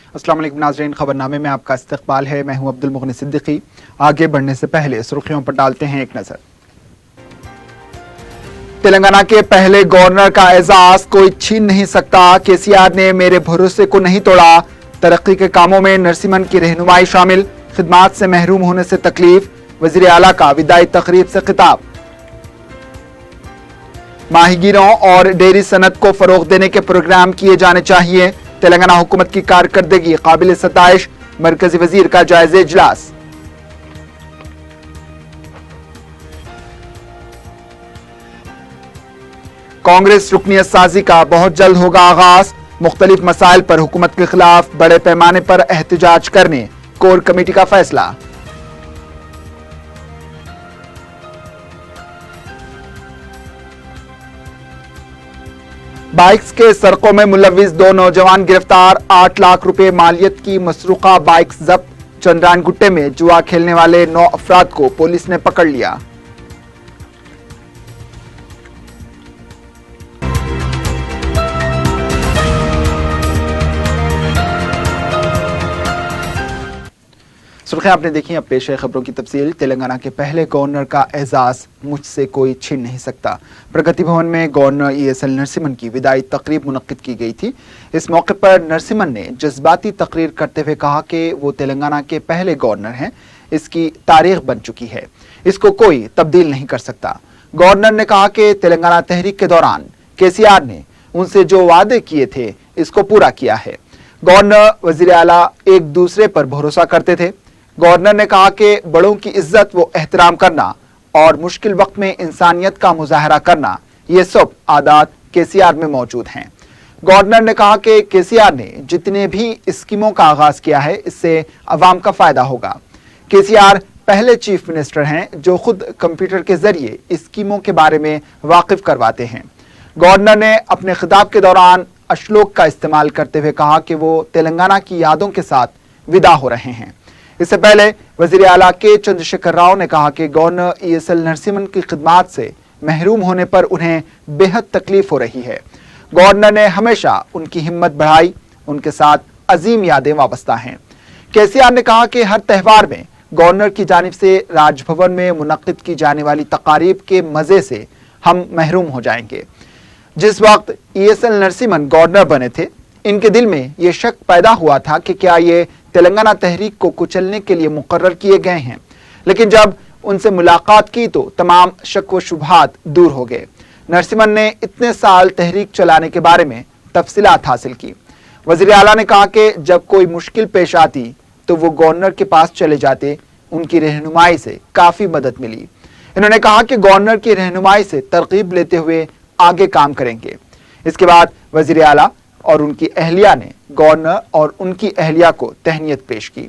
अस्सलाम वालेकुम नाज़रीन, खबरनामे में आपका इस्तकबाल है। मैं हूं अब्दुल मुगनी सिद्दीकी। आगे बढ़ने से पहले सुर्खियों पर डालते हैं एक नजर। तेलंगाना के पहले गवर्नर का एजाज कोई छीन नहीं सकता। केसीआर ने मेरे भरोसे को नहीं तोड़ा। तरक्की के कामों में नरसिम्हन की रहनुमाई शामिल। खिदमात से महरूम होने से तकलीफ। वजीर आला का विदाई तकरीब से खिताब। माहीगीरों और डेयरी सनत को फरोग देने के प्रोग्राम किए जाने चाहिए। तेलंगाना हुकूमत की कारकर्दगी काबिल सताइश। मरकजी वजीर का जायजा इजलास। कांग्रेस रुकनियत साजी का बहुत जल्द होगा आगाज। मुख्तलिफ मसाइल पर हुकूमत के खिलाफ बड़े पैमाने पर एहतजाज करने कोर कमेटी का फैसला। बाइक्स के सरकों में मुलविस 2 नौजवान गिरफ्तार। 8 लाख रुपए मालियत की मसरूका बाइक्स जब्त। चंद्रान गुट्टे में जुआ खेलने वाले 9 अफराद को पुलिस ने पकड़ लिया। सुर्खियां आपने देखी। अब पेश है खबरों की तफसील। तेलंगाना के पहले गवर्नर का एजाज मुझसे कोई छीन नहीं सकता। प्रगति भवन में गवर्नर ESL नरसिम्हन की विदाई तकरीब मुनक्किद की गई थी। इस मौके पर नरसिम्हन ने जज्बाती तकरीर करते हुए कहा कि वो तेलंगाना के पहले गवर्नर हैं। इसकी तारीख बन चुकी है, इसको कोई तब्दील नहीं कर सकता। गवर्नर ने कहा कि तेलंगाना तहरीक के दौरान KCR ने उनसे जो वादे किए थे इसको पूरा किया है। गवर्नर वजीर आला एक दूसरे पर भरोसा करते थे। गवर्नर ने कहा कि बड़ों की इज्जत व एहतराम करना और मुश्किल वक्त में इंसानियत का मुजाहरा करना, ये सब आदात KCR में मौजूद हैं। गवर्नर ने कहा कि KCR ने जितने भी स्कीमों का आगाज किया है इससे अवाम का फायदा होगा। KCR पहले चीफ मिनिस्टर हैं जो खुद कंप्यूटर के जरिए स्कीमों के बारे में वाकिफ करवाते हैं। गवर्नर ने अपने खिताब के दौरान अश्लोक का इस्तेमाल करते हुए कहा कि वो तेलंगाना की यादों के साथ विदा हो रहे हैं। इससे पहले वजीर आला के चंद्रशेखर राव ने कहा कि गवर्नर ESL नरसिम्हन की खिदमात से महरूम होने पर उन्हें बेहद तकलीफ हो रही है। गवर्नर ने हमेशा उनकी हिम्मत बढ़ाई, उनके साथ अजीम यादें वाबस्ता हैं। KCR ने कहा कि हर त्यौहार में गवर्नर की जानिब से राजभवन में मुनक्किद की जाने वाली तकारीब के मजे से हम महरूम हो जाएंगे। जिस वक्त ESL नरसिम्हन गवर्नर बने थे, इनके दिल में ये शक पैदा हुआ था कि क्या ये तेलंगाना तहरीक को कुचलने के लिए मुकर्रर किए गए हैं, लेकिन जब उनसे मुलाकात की तो तमाम शक व शुबहात दूर हो गए। नरसिम्हन ने इतने साल तहरीक चलाने के बारे में तफसीलात हासिल की। वजीर आला ने कहा कि जब कोई मुश्किल पेश आती तो वो गवर्नर के पास चले जाते, उनकी रहनुमाई से काफ़ी मदद मिली। इन्होंने कहा कि गवर्नर की रहनुमाई से तरकीब लेते हुए आगे काम करेंगे। इसके बाद वजीर आला और उनकी अहलिया ने गवर्नर और उनकी अहलिया को तहनीत पेश की।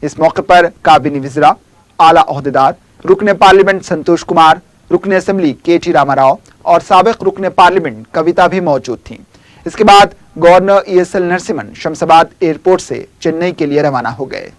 इस मौके पर काबिनी वज़रा, आला ओहदेदार, रुकने पार्लियामेंट संतोष कुमार, रुकने असेंबली KT रामाराव और साबिक रुकने पार्लियामेंट कविता भी मौजूद थीं। इसके बाद governor ESL Narasimhan Shamshabad airport से चेन्नई के लिए रवाना हो गए।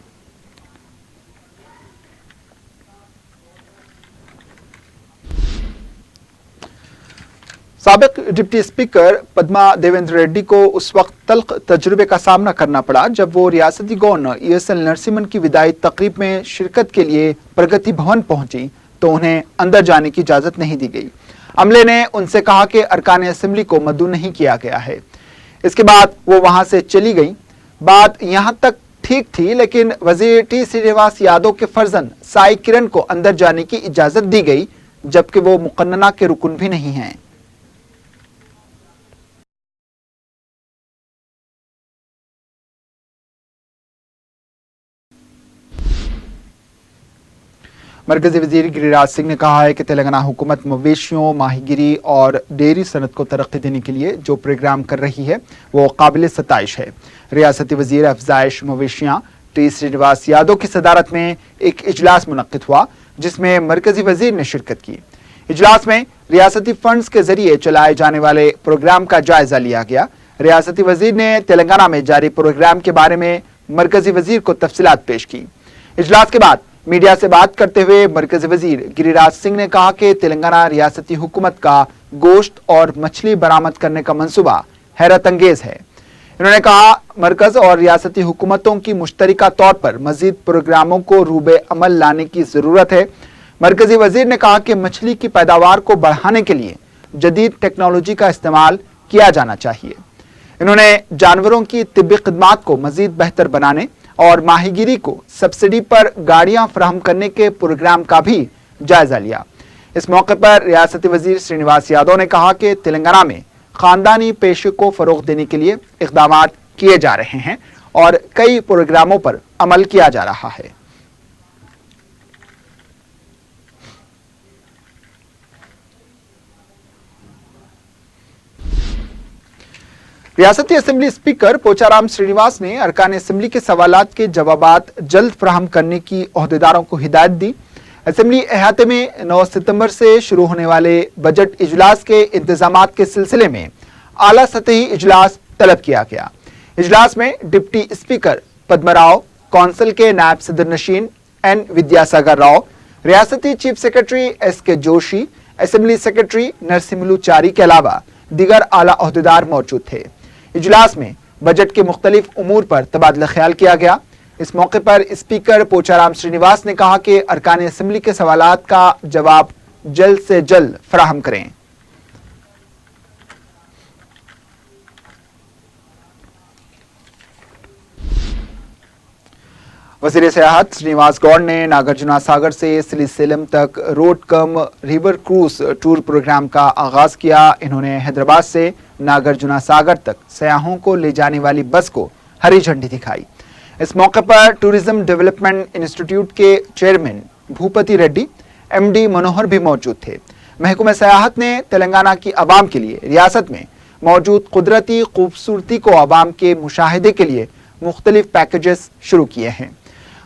साबिक डिप्टी स्पीकर पद्मा देवेंद्र रेड्डी को उस वक्त तल्ख तजुर्बे का सामना करना पड़ा जब वो रियासती गवर्नर ESL नरसिम्हन की विदाई तकरीब में शिरकत के लिए प्रगति भवन पहुंची तो उन्हें अंदर जाने की इजाजत नहीं दी गई। अमले ने उनसे कहा कि अरकान असेंबली को मद्दू नहीं किया गया है। इसके बाद वो वहां से चली गई। बात यहां तक ठीक थी, लेकिन वजीर T श्रीनिवास यादव के फर्जन साई किरण को अंदर जाने की इजाजत दी गई, जबकि वो मुकन्नना के रुकन भी नहीं हैं। मरकजी वजीर गिरिराज सिंह ने कहा है कि तेलंगाना हुकूमत मवेशियों, माहीगिरी और डेयरी सनत को तरक्की देने के लिए जो प्रोग्राम कर रही है वो काबिल सताइश है। रियासती वजीर अफजाइश मवेशियाँ T श्रीनिवास यादव की सदारत में एक इजलास मुनक्किद हुआ जिसमें मरकजी वजीर ने शिरकत की। इजलास में रियासती फंड्स के जरिए चलाए जाने वाले प्रोग्राम का जायजा लिया गया। रियासती वजीर ने तेलंगाना में जारी प्रोग्राम के बारे में मरकजी वजीर को तफसीलात पेश की। इजलास के बाद मीडिया से बात करते हुए मरकजी वजीर गिरिराज सिंह ने कहा कि तेलंगाना रियासती हुकूमत का गोश्त और मछली बरामद करने का मंसूबा हैरत अंगेज है। इन्होंने कहा मरकज और रियासती हुकूमतों की मुश्तरका तौर पर मजीद प्रोग्रामों को रूबे अमल लाने की जरूरत है। मरकजी वजीर ने कहा कि मछली की पैदावार को बढ़ाने के लिए जदीद टेक्नोलॉजी का इस्तेमाल किया जाना चाहिए। इन्होंने जानवरों की तिब्बी खिदमात को मजीद बेहतर बनाने और माहीगीरी को सब्सिडी पर गाड़ियां फराहम करने के प्रोग्राम का भी जायजा लिया। इस मौके पर रियासती वजीर श्रीनिवास यादव ने कहा कि तेलंगाना में खानदानी पेशे को फरोग देने के लिए इक़दामात किए जा रहे हैं और कई प्रोग्रामों पर अमल किया जा रहा है। रियासती असेंबली स्पीकर पोचाराम श्रीनिवास ने अरकान असेंबली के सवालात के जवाबात जल्द फराहम करने की ओहदेदारों को हिदायत दी। असेंबली अहाते में 9 सितंबर से शुरू होने वाले बजट इजलास के इंतजामात के सिलसिले में आला सतही इजलास तलब किया गया। इजलास में डिप्टी स्पीकर पद्मराव, कौंसिल के नायब सदर नशीन एन विद्यासागर राव, रियासती chief secretary SK Joshi, assembly secretary Narsimhulu Chary के अलावा दीगर आला ओहदेदार मौजूद थे। इजलास में बजट के मुख्तलिफ उमूर पर तबादला ख्याल किया गया। इस मौके पर स्पीकर पोचाराम श्रीनिवास ने कहा कि अरकान असेंबली के सवालात का जवाब जल्द से जल्द फराहम करें। वज़ीर सियाहत श्रीनिवास गौड़ ने नागार्जुना सागर से सिलीसेलम तक रोड कम रिवर क्रूज टूर प्रोग्राम का आगाज किया। इन्होंने हैदराबाद से नागार्जुना सागर तक सयाहों को ले जाने वाली बस को हरी झंडी दिखाई। इस मौके पर टूरिज्म डेवलपमेंट इंस्टीट्यूट के चेयरमैन भूपति रेड्डी, MD मनोहर भी मौजूद थे। महकमा सियाहत ने तेलंगाना की आवाम के लिए रियासत में मौजूद कुदरती खूबसूरती को आवाम के मुशाहिदे के लिए मुख्तलिफ पैकेजेस शुरू किए हैं।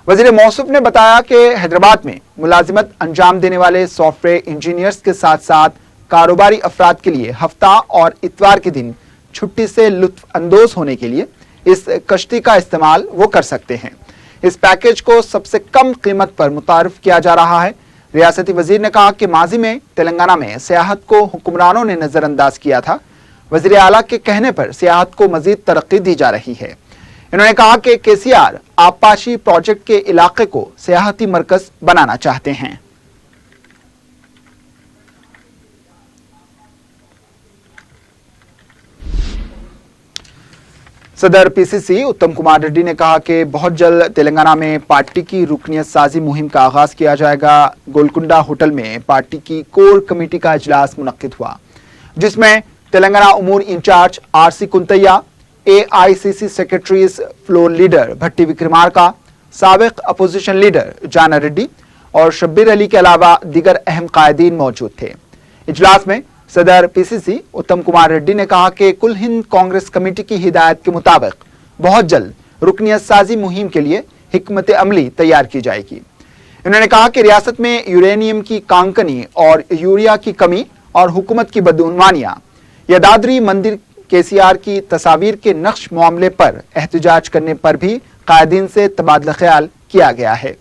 वज़ीर मौसूफ ने बताया कि हैदराबाद में मुलाजिमत अंजाम देने वाले सॉफ्टवेयर इंजीनियर्स के साथ साथ कारोबारी अफराद के लिए हफ्ता और इतवार के दिन छुट्टी से लुत्फ अंदोज होने के लिए इस कश्ती का इस्तेमाल वो कर सकते हैं। इस पैकेज को सबसे कम कीमत पर मुतारिफ किया जा रहा है। रियासती वजीर ने कहा कि माजी में तेलंगाना में सियाहत को हुक्मरानों ने नजरअंदाज किया था। वजीर आला के कहने पर सियाहत को मजीद तरक्की दी जा रही है। इन्होंने कहा कि KCR आबपाशी प्रोजेक्ट के इलाके को सियाहती मरकज बनाना चाहते हैं। सदर PCC उत्तम कुमार रेड्डी ने कहा कि बहुत जल्द तेलंगाना में पार्टी की रुकनियत साजी मुहिम का आगाज किया जाएगा। गोलकुंडा होटल में पार्टी की कोर कमेटी का इजलास मुनक्किद हुआ, जिसमें तेलंगाना उमूर incharge RC Kuntaiah, AICC secretaries floor leader Bhatti Vikramarka, साबिक अपोजिशन लीडर जाना रेड्डी और शब्बीर अली के अलावा दीगर अहम कायदीन मौजूद थे। इजलास में सदर PCC उत्तम कुमार रेड्डी ने कहा कि कुल हिंद कांग्रेस कमेटी की हिदायत के मुताबिक बहुत जल्द रुकनियत साजी मुहिम के लिए हिकमत अमली तैयार की जाएगी। इन्होंने कहा कि रियासत में यूरेनियम की कांकनी और यूरिया की कमी और हुकूमत की बदउनवानियां, यदाद्री मंदिर KCR की तस्वीर के नक्श मामले पर एहतजाज करने पर भी कायदीन से तबादला ख्याल किया गया है।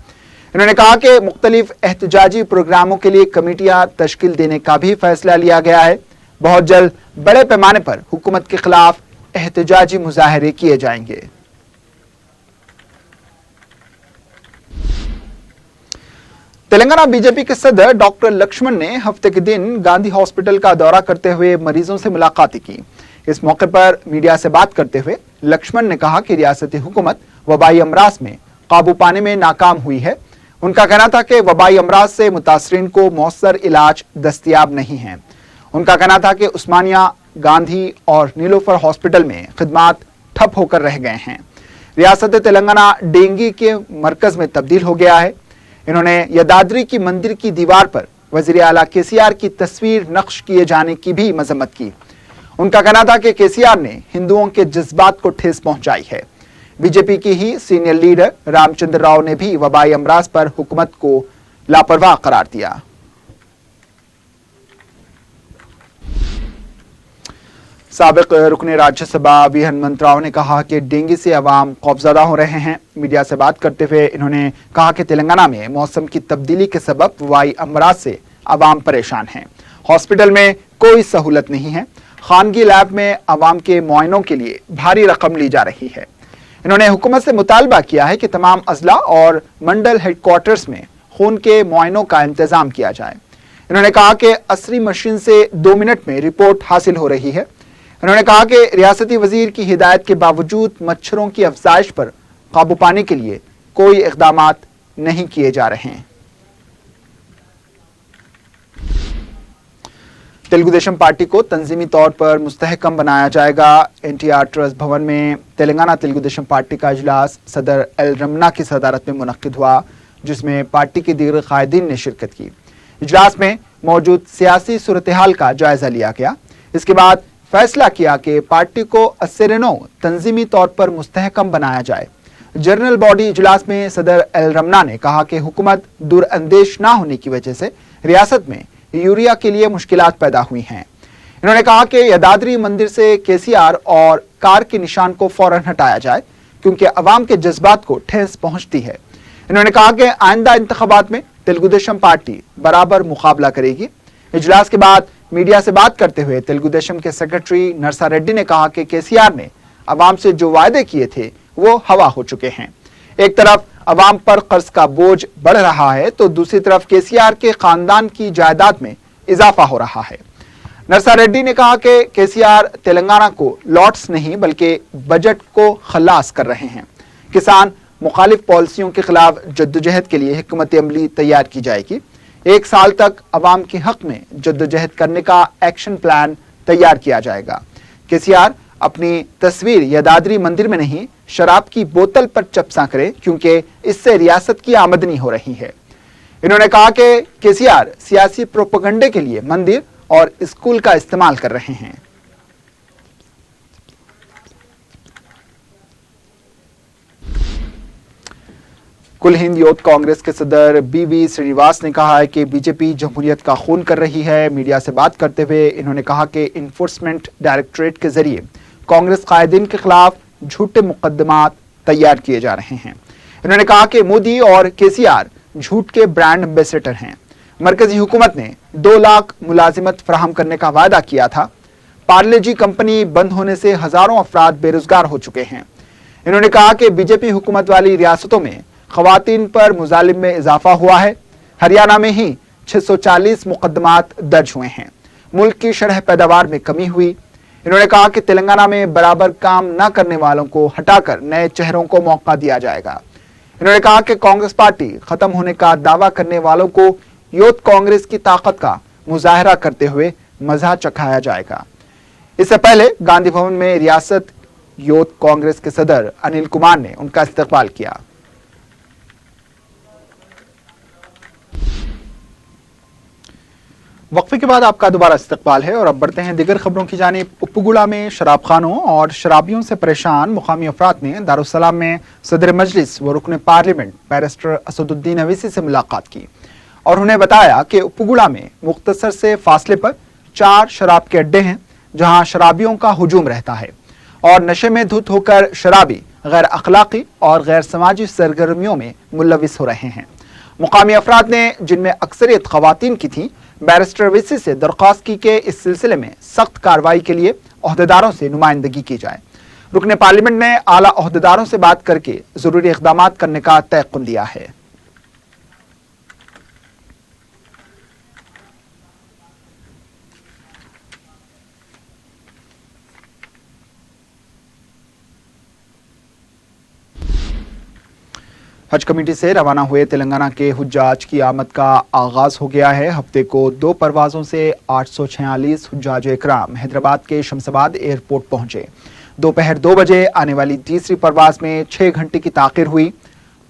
इन्होंने कहा कि मुख्तलिफ एहतजाजी प्रोग्रामों के लिए कमेटियां तश्कील देने का भी फैसला लिया गया है। बहुत जल्द बड़े पैमाने पर हुकूमत के खिलाफ एहतजाजी मुजाहरे किए जाएंगे। तेलंगाना बीजेपी के सदर डॉक्टर लक्ष्मण ने हफ्ते के दिन गांधी हॉस्पिटल का दौरा करते हुए मरीजों से मुलाकात की। इस मौके पर मीडिया से बात करते हुए लक्ष्मण ने कहा कि रियासती हुकूमत वबाई अमराज में काबू पाने में नाकाम हुई है। उनका कहना था कि वबाई अमराज से मुतासरीन को मौसर इलाज दस्तयाब नहीं है। उनका कहना था कि उस्मानिया, गांधी और नीलोफर हॉस्पिटल में खिदमात ठप होकर रह गए हैं। रियासत तेलंगाना डेंगू के मरकज में तब्दील हो गया है। इन्होंने यदाद्री की मंदिर की दीवार पर वजीर आला KCR की तस्वीर नक्श किए जाने की भी मजम्मत की। उनका कहना था कि KCR ने हिंदुओं के जज्बात को ठेस पहुंचाई है। बीजेपी की ही सीनियर लीडर रामचंद्र राव ने भी वबाई अमराज पर हुकूमत को लापरवाह करार दिया। साबिक रुकने राज्यसभा वी हनुमंत राव ने कहा कि डेंगू से अवाम खौफजदा हो रहे हैं। मीडिया से बात करते हुए इन्होंने कहा कि तेलंगाना में मौसम की तब्दीली के सबब वबाई अमराज से अवाम परेशान हैं। हॉस्पिटल में कोई सहूलत नहीं है। खानगी लैब में आवाम के मुआयनों के लिए भारी रकम ली जा रही है। इन्होंने हुकूमत से मुतालबा किया है कि तमाम अजला और मंडल हेडक्वार्टर्स में खून के मुआयनों का इंतजाम किया जाए। इन्होंने कहा कि असरी मशीन से 2 मिनट में रिपोर्ट हासिल हो रही है। इन्होंने कहा कि रियासती वजीर की हिदायत के बावजूद मच्छरों की अफजाइश पर काबू पाने के लिए कोई इकदामात नहीं किए जा रहे हैं। तेलुगु देशम पार्टी को तंजीमी तौर पर मुस्तहकम बनाया जाएगा। एनटीआर ट्रस्ट भवन में तेलंगाना तेलुगु देशम पार्टी का इजलास सदर एल रमना की सदारत में मुनक्किद हुआ, जिसमें पार्टी के दीगर कायदीन ने शिरकत की। इजलास में मौजूद सियासी सूरत हाल का जायजा लिया गया। इसके बाद फैसला किया कि पार्टी को असरनो तंजीमी तौर पर मुस्तहकम बनाया जाए। जनरल बॉडी इजलास में सदर एल रमना ने कहा कि हुकूमत दूरअंदेश ना होने की वजह से रियासत में यूरिया के लिए मुश्किलात पैदा हुई हैं। इन्होंने कहा कि यदाद्री मंदिर से केसीआर और कार के निशान को फौरन हटाया जाए, क्योंकि अवाम के जज्बात को ठेस पहुंचती है। इन्होंने कहा कि आइंदा इंतखाबात में तेलुगु देशम पार्टी बराबर मुकाबला करेगी। इजलास के बाद मीडिया से बात करते हुए तेलुगु देशम के सेक्रेटरी नरसा रेड्डी ने कहा कि केसीआर ने अवाम से जो वायदे किए थे वो हवा हो चुके हैं। एक तरफ अवाम पर कर्ज का बोझ बढ़ रहा है, तो दूसरी तरफ केसीआर के खानदान की जायदाद में इजाफा हो रहा है। नरसा रेड्डी ने कहा कि केसीआर तेलंगाना को लॉट्स नहीं बल्कि बजट को खलास कर रहे हैं। किसान मुखालिफ पॉलिसियों के खिलाफ जद्दोजहद के लिए हिकमत अमली तैयार की जाएगी। 1 साल तक अवाम के हक में जद्दोजहद करने का एक्शन प्लान तैयार किया जाएगा। केसीआर अपनी तस्वीर यदाद्री मंदिर में नहीं, शराब की बोतल पर चपसा करे, क्योंकि इससे रियासत की आमदनी हो रही है। इन्होंने कहा कि केसीआर सियासी प्रोपेगेंडे के लिए मंदिर और स्कूल का इस्तेमाल कर रहे हैं। कुल हिंद यूथ कांग्रेस के सदर बीवी श्रीनिवास ने कहा है कि बीजेपी जमहूरियत का खून कर रही है। मीडिया से बात करते हुए इन्होंने कहा कि इन्फोर्समेंट डायरेक्टरेट के जरिए कांग्रेस कायदीन के खिलाफ झूठे मुकदमात तैयार किए जा रहे हैं। इन्होंने कहा कि मोदी और केसीआर झूठ के ब्रांड एम्बेसडर हैं। मरकजी हुकूमत ने 2 लाख मुलाजिमत फराहम करने का वादा किया था। पार्ले जी कंपनी बंद होने से हजारों अफराद बेरोजगार हो चुके हैं। इन्होंने कहा कि बीजेपी हुकूमत वाली रियासतों में खवातीन पर मुजालिम में इजाफा हुआ है। हरियाणा में ही 640 मुकदमात दर्ज हुए हैं। मुल्क की शरह पैदावार में कमी हुई। इन्होंने कहा कि तेलंगाना में बराबर काम न करने वालों को हटाकर नए चेहरों को मौका दिया जाएगा। इन्होंने कहा कि कांग्रेस पार्टी खत्म होने का दावा करने वालों को यूथ कांग्रेस की ताकत का मुजाहरा करते हुए मजा चखाया जाएगा। इससे पहले गांधी भवन में रियासत यूथ कांग्रेस के सदर अनिल कुमार ने उनका इस्तकबाल किया। वक्फे के बाद आपका दोबारा इस्तकबाल है और अब बढ़ते हैं दीगर खबरों की जानिब। उप्पुगुड़ा में शराब खानों और शराबियों से परेशान मुकामी अफराद ने दारुस्सलाम में सदर मजलिस व रुकन पार्लियामेंट बैरिस्टर असदुद्दीन अवैसी से मुलाकात की और उन्हें बताया कि उप्पुगुड़ा में मुख्तसर से फासले पर 4 शराब के अड्डे हैं, जहां शराबियों का हुजूम रहता है और नशे में धुत होकर शराबी गैर अखलाकी और गैर समाजी सरगर्मियों में मुलविस हो रहे हैं। मुकामी अफराद ने, जिनमें अक्सरियत खवातीन की थी, बैरिस्टर अवैसी से दरख्वास्त की कि इस सिलसिले में सख्त कार्रवाई के लिए ओहदेदारों से नुमाइंदगी की जाए। रुकने पार्लियामेंट ने आला ओहदेदारों से बात करके जरूरी इक़दामात करने का तयक़ुन दिया है। हज कमेटी से रवाना हुए तेलंगाना के हुज्जाज की आमद का आगाज हो गया है। हफ्ते को 2 परवाजों से 846 हुज्जाज इकराम हैदराबाद के शमशाबाद एयरपोर्ट पहुंचे। दोपहर 2 बजे आने वाली तीसरी परवाज में 6 घंटे की ताखिर हुई।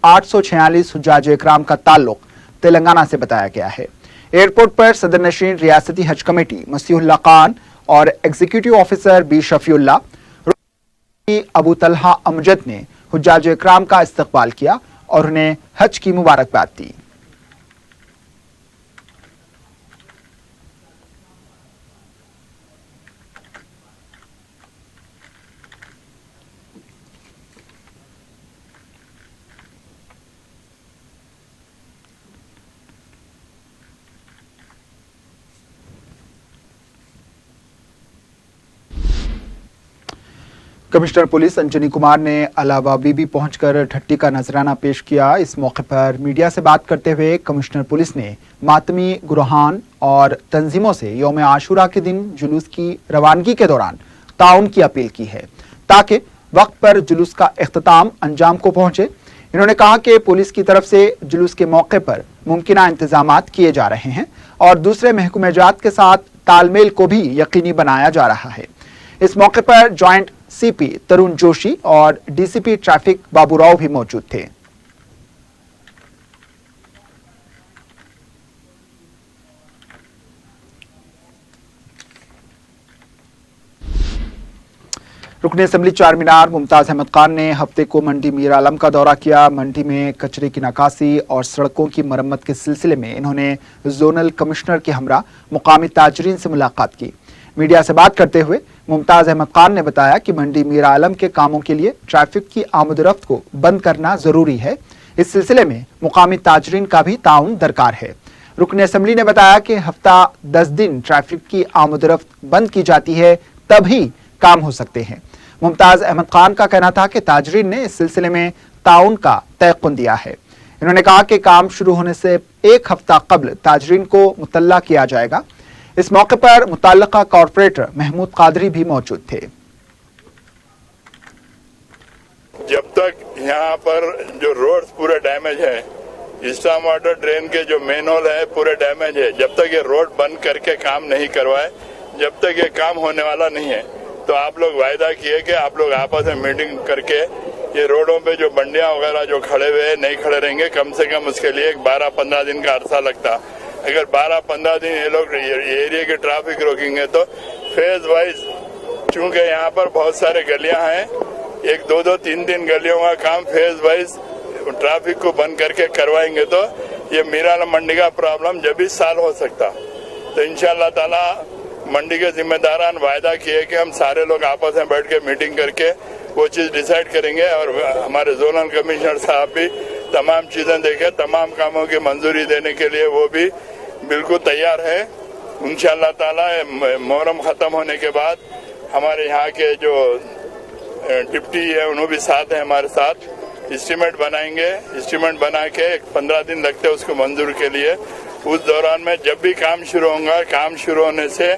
846 हुज्जाज इकराम का ताल्लुक तेलंगाना से बताया गया है। एयरपोर्ट पर सदर नशीन रियासती हज कमेटी मसीहुल्लाह खान और executive officer B Shafiullah Abu Talha Amjad ने हुज्जाज इकराम का इस्तकबाल किया और उन्हें हज की मुबारकबाद दी। कमिश्नर पुलिस अंजनी कुमार ने अलावा बीबी पहुंचकर ठट्टी का नजराना पेश किया। इस मौके पर मीडिया से बात करते हुए कमिश्नर पुलिस ने मातमी गुरहान और तंजीमों से यौम आशूरा के दिन जुलूस की रवानगी के दौरान ताउन की अपील की है ताकि वक्त पर जुलूस का इख्तिताम अंजाम को पहुंचे। इन्होंने कहा कि पुलिस की तरफ से जुलूस के मौके पर मुमकिना इंतजामात किए जा रहे हैं और दूसरे महकमे जात के साथ तालमेल को भी यकीनी बनाया जा रहा है। इस मौके पर जॉइंट सीपी तरुण जोशी और डीसीपी ट्रैफिक बाबूराव भी मौजूद थे। रुकने असेंबली चार मीनार मुमताज अहमद खान ने हफ्ते को मंडी मीर आलम का दौरा किया। मंडी में कचरे की निकासी और सड़कों की मरम्मत के सिलसिले में इन्होंने जोनल कमिश्नर के हमरा मुकामी ताजरीन से मुलाकात की। मीडिया से बात करते हुए मुमताज अहमद खान ने बताया कि मंडी मीर आलम के कामों के लिए ट्रैफिक की आमदरफ्त को बंद करना जरूरी है। इस सिलसिले में मुकामी ताजरीन का भी ताउन दरकार है। रुकने असेंबली ने बताया कि हफ्ता 10 दिन ट्रैफिक की आमदरफ्त बंद की जाती है तभी काम हो सकते हैं। मुमताज अहमद खान का कहना था कि ताजरीन ने इस सिलसिले में ताउन का तयक़ुन दिया है। इन्होंने कहा कि काम शुरू होने से एक हफ्ता कबल ताजरीन को मुतल्ला किया जाएगा। इस मौके पर मुतल्लका कॉर्पोरेटर महमूद कादरी भी मौजूद थे। जब तक यहाँ पर जो रोड्स पूरे डैमेज है, स्टॉर्म वाटर ड्रेन के जो मेन होल है पूरे डैमेज है, जब तक ये रोड बंद करके काम नहीं करवाए, जब तक ये काम होने वाला नहीं है। तो आप लोग वायदा किए कि आप लोग आपस में मीटिंग करके ये रोडों पे जो बंडियां वगैरह जो खड़े हुए नहीं खड़े रहेंगे, कम से कम उसके लिए 12-15 दिन का अरसा लगता। अगर 12-15 दिन ये लोग एरिया के ट्रैफिक रोकेंगे तो फेज वाइज, चूंकि यहाँ पर बहुत सारे गलियां हैं, 1-2, 3 गलियों का काम फेज वाइज ट्रैफिक को बंद करके करवाएंगे तो ये मीराला मंडी का प्रॉब्लम जब भी सॉल्व हो सकता। तो इंशाअल्लाह ताला मंडी के जिम्मेदारान वायदा किए कि हम सारे लोग आपस में बैठ के मीटिंग करके वो चीज डिसाइड करेंगे और हमारे जोनल कमिश्नर साहब भी तमाम चीजें देखे, तमाम कामों की मंजूरी देने के लिए वो भी बिल्कुल तैयार है। इंशाअल्लाह ताला मुहर्रम खत्म होने के बाद हमारे यहाँ के जो डिप्टी है उन्होंने भी साथ है, हमारे साथ एस्टीमेट बनाएंगे। एस्टीमेट बना के 15 दिन लगते हैं उसको मंजूर के लिए। उस दौरान में जब भी काम शुरू होगा, काम शुरू होने से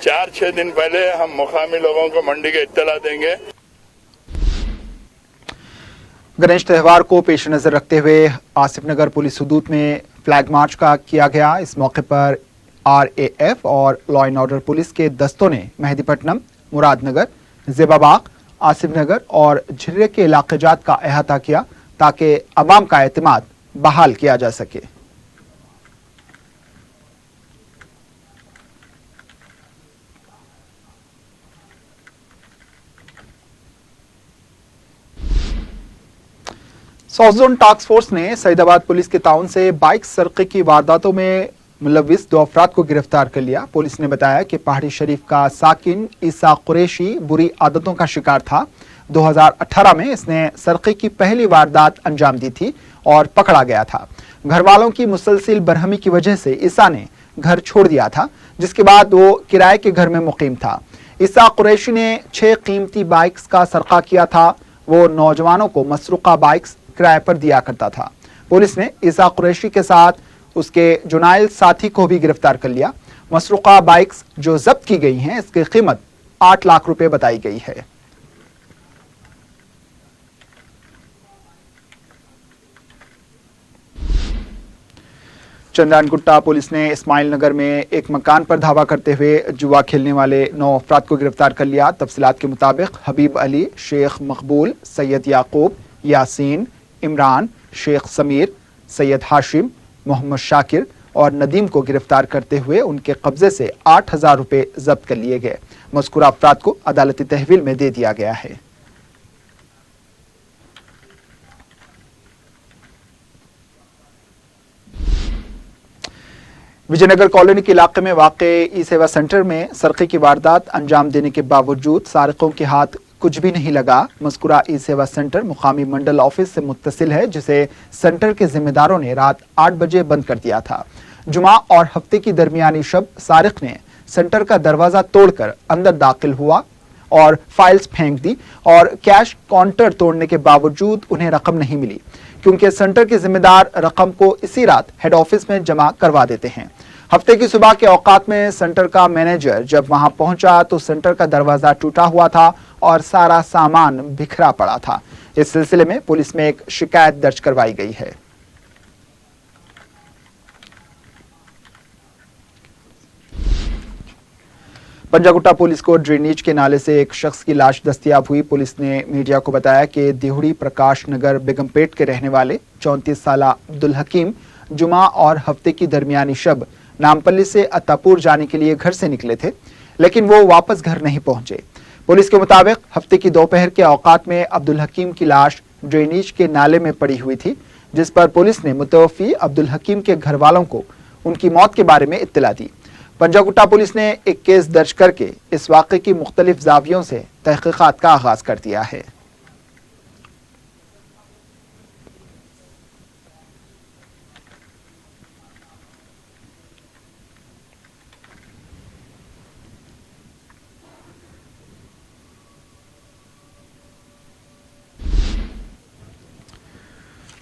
4-6 दिन पहले हम मुकामी लोगों को मंडी के इत्तला देंगे। गणेश त्यौहार को पेश नजर रखते हुए आसिफ नगर पुलिस हदूद में फ्लैग मार्च का किया गया। इस मौके पर RAF और लॉ एंड ऑर्डर पुलिस के दस्तों ने मेहदीपट्टनम, मुरादनगर, जेबाबाग, आसिफ नगर और झिर्रे के इलाके जात का अहाता किया ताकि अवाम का एतमाद बहाल किया जा सके। साउथ जोन टास्क फोर्स ने सईदाबाद पुलिस के ताउन से बाइक सरके की वारदातों में मुलविस 2 अफराद को गिरफ्तार कर लिया। पुलिस ने बताया कि पहाड़ी शरीफ का साकिन ईसा कुरैशी बुरी आदतों का शिकार था। 2018 में इसने सरके की पहली वारदात अंजाम दी थी और पकड़ा गया था। घर वालों की मुसलसिल बरहमी की वजह से ईसा ने घर छोड़ दिया था, जिसके बाद वो किराए के घर में मुकीम था। ईसा कुरैशी ने 6 कीमती बाइक्स का सरका किया था। वो नौजवानों को मसरूका बाइक्स किराए पर दिया करता था। पुलिस ने ईसा कुरैशी के साथ उसके जुनाइल साथी को भी गिरफ्तार कर लिया। मसरूका बाइक्स जो जब्त की गई हैं, इसकी कीमत 8 लाख रुपए बताई गई है। चंद्रानगुट्टा पुलिस ने इस्माइल नगर में एक मकान पर धावा करते हुए जुआ खेलने वाले 9 अफराद को गिरफ्तार कर लिया। तफसीलात के मुताबिक हबीब अली, शेख मकबूल, सैयद याकूब, यासीन, इमरान, शेख समीर, सैयद हाशिम, मोहम्मद शाकिर और नदीम को गिरफ्तार करते हुए उनके कब्जे से 8,000 रुपए जब्त कर लिए गए। मज़कूरा अफराद को अदालती तहवील में दे दिया गया है। विजयनगर कॉलोनी के इलाके में वाक़े ई सेवा सेंटर में सरक़े की वारदात अंजाम देने के बावजूद सारिकों के हाथ कुछ भी नहीं लगा। मज़कूरा ई सेवा सेंटर मुकामी मंडल ऑफिस से मुत्तसिल है, जिसे सेंटर के जिम्मेदारों ने रात 8 बजे बंद कर दिया था। जुमा और हफ्ते की दरमियानी शब सारिक ने सेंटर का दरवाजा तोड़कर अंदर दाखिल हुआ और फाइल्स फेंक दी और कैश काउंटर तोड़ने के बावजूद उन्हें रकम नहीं मिली, क्योंकि सेंटर के जिम्मेदार रकम को इसी रात हेड ऑफिस में जमा करवा देते हैं। हफ्ते की सुबह के औकात में सेंटर का मैनेजर जब वहां पहुंचा तो सेंटर का दरवाजा टूटा हुआ था और सारा सामान बिखरा पड़ा था। इस सिलसिले में पुलिस में एक शिकायत दर्ज करवाई गई है। पंजागुट्टा पुलिस को ड्रेनेज के नाले से एक शख्स की लाश दस्तयाब हुई। पुलिस ने मीडिया को बताया कि देहुड़ी प्रकाश नगर बेगमपेट के रहने वाले 34 साला अब्दुल हकीम जुमा और हफ्ते की दरमियानी शब नामपल्ली से अत्तापुर जाने के लिए घर से निकले थे, लेकिन वो वापस घर नहीं पहुंचे। पुलिस के मुताबिक हफ्ते की दोपहर के औकात में अब्दुल हकीम की लाश ड्रेनेज के नाले में पड़ी हुई थी, जिस पर पुलिस ने मुतवफ़ी अब्दुल हकीम के घर वालों को उनकी मौत के बारे में इत्तला दी। पंजागुट्टा पुलिस ने एक केस दर्ज करके इस वाक़े की मुख्तलिफ ज़ावियों से तहक़ीक़ात का आगाज़ कर दिया है।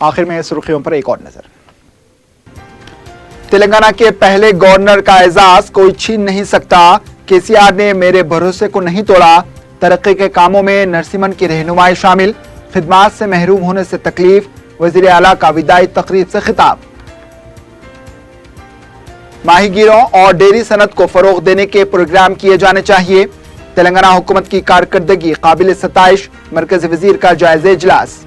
आखिर में सुर्खियों पर एक और नजर। तेलंगाना के पहले गवर्नर का एजाज कोई छीन नहीं सकता। केसीआर ने मेरे भरोसे को नहीं तोड़ा। तरक्की के कामों में नरसिम्हन की रहनुमाई शामिल। खिदमात से महरूम होने से तकलीफ। वजीर आला का विदाई तकरीब से खिताब। माहीगीरों और डेयरी सनत को फरोग देने के प्रोग्राम किए जाने चाहिए। तेलंगाना हुकूमत की कारकर्दगी काबिल सताइश। मरकजी वजीर का जायजा इजलास।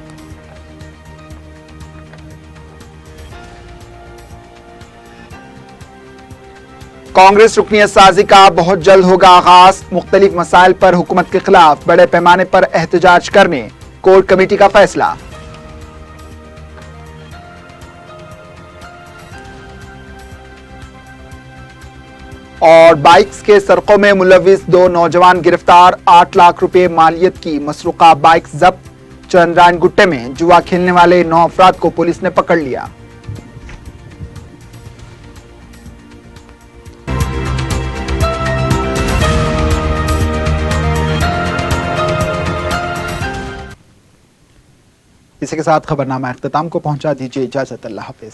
कांग्रेस रुकनियत साजी का बहुत जल्द होगा आगाज। मुख्तलिफ मसाइल पर हुकूमत के खिलाफ बड़े पैमाने पर एहतजाज करने कोर कमेटी का फैसला। और बाइक्स के सरकों में मुलविस 2 नौजवान गिरफ्तार। 8 लाख रुपए मालियत की मसरूका बाइक जब्त। चंद्रायन गुट्टे में जुआ खेलने वाले 9 अफराद को पुलिस ने पकड़ लिया। इसी के साथ खबरनामा इख्तिताम को पहुंचा। दीजिए इजाजत। अल्लाह हाफिज।